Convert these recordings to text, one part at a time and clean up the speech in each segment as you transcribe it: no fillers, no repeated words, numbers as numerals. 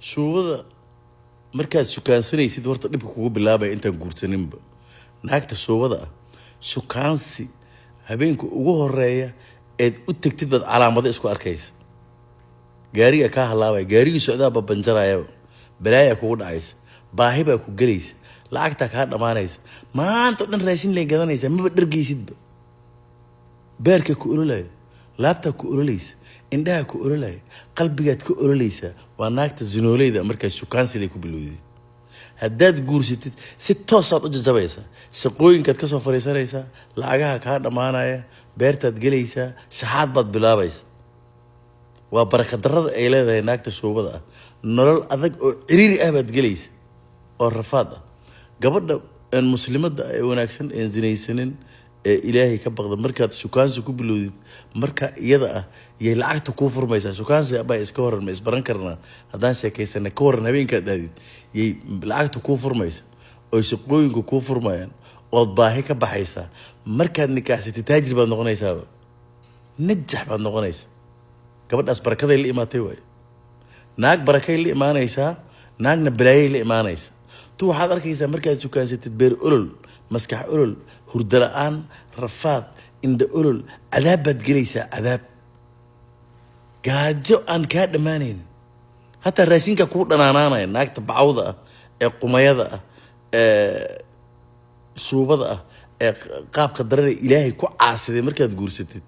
shuubada markaad shukaansanaysid horta dhibka kugu bilaabaya intaan guursaninba. naagta shuubada ah shukaansi habeenka ugu horeeya eed u tagtid baad calaamado isku arkaysa. gaariga kaa halaabaya, gaarigii socdaaba banjarayaba, balaaya kugu dhacaysa, baahi baa ku gelaysa, lacagtaa kaa dhammaanaysa, maanta o dhan raashin lay gadanaysa, maba dhargaysidba. beerka ku ololaya, laabtaa ku ololaysa, indhaha ku ololaya, qalbigaad ka ololaysaa. waa naagta zinoolayda markaa shukaansilay ku bilowdid. haddaad guursatid si toosaad u jajabaysaa, shaqooyinkaad ka soo fariisanaysaa, lacagaha kaa dhammaanaya, beertaad gelaysaa, shaxaad baad bilaabaysa. waa barakadarrada ay leedahay naagta shuubada ah. nolol adag oo ciriiri ah baad gelaysa oo rafaad ah. gabadha aan muslimadda ee wanaagsan ee zinaysanin ee ilaahay ka baqda markaad shukaansi ku bilowdid, marka iyada ah yay lacagta kuu furmaysaa. shukaansi abaa iska waran ma isbaran karnaa haddaan sheekaysana ka waran habeenkaad aadid yay lacagta kuu furmaysa oo shaqooyinku kuu furmayaan ood baahi ka baxaysaa. markaad nikaaxsatid taajir baad noqonaysaaba, najax baad noqonaysa. gabadhaas barakaday la imaatay waaye. naag barakay la imaanaysaa, naagna balaayay la imaanaysa. tu waxaad arkaysaa markaad sukaansatid beer olol, maskax olol, hurdo la-aan, rafaad, indha olol, cadaab baad gelaysaa. cadaab gaajo aan kaa dhammaanayn, hataa raashinka kuu dhanaanaanaya. naagta bacawda ah ee qumayada ah ee suubada ah ee qaabka darare ilaahay ku caasiday markaad guursatid,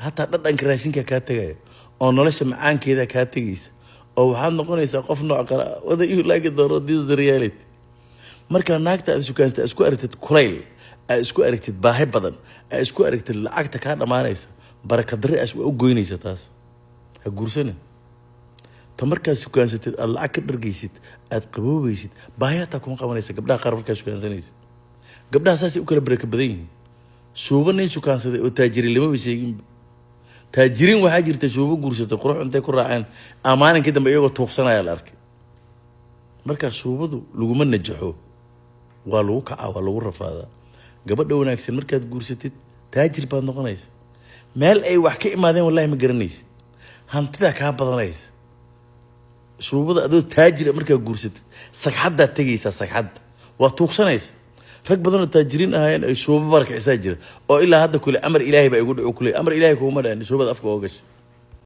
hataa dhadhanka raashinka kaa tegaya oo nolosha macaankeeda kaa tegaysa oo waxaad noqonaysaa qof nooc kale ah. wada you like it or this is the reality. markaa naagta aad sukaansatid, aad isku aragtid kulayl, aad isku aragtid baahi badan, aad isku aragtid lacagta kaa dhammaanaysa, barakadare aas waa u goynaysa. taas ha guursanin. ta markaad sukaansatid aad lacag ka dhargaysid, aad qaboobaysid, baahi hataa kuma qabanaysa. gabdhaha qaar markaad sukaansanaysid, gabdhaha saasay u kala baraka badan yihiin. shuuba nin sukaansaday oo taajiri lamaba sheeginba. taajiriin waxaa jirta shuubo guursatay qurux intay ku raaceen maalinkii dambe iyagoo tuugsanaya la arkay. markaa shuubadu laguma najaxo, waa lagu kacaa, waa lagu rafaadaa. gabadha wanaagsan markaad guursatid taajir baad noqonaysa. meel ay wax ka imaadeen wallahi ma garanaysid, hantidaa kaa badanaysa. shuubada adoo taajira markaad guursatid sagxaddaad tegaysaa. sagxadda waa tuugsanaysa. rag badanoo taajiriin ahaayeen ay shuubo barakacisaa jira oo ilaa hadda kule amar ilaahay baa igu dhaco kule amar ilaahay kuuma dhaani shuubada afka oo gashay.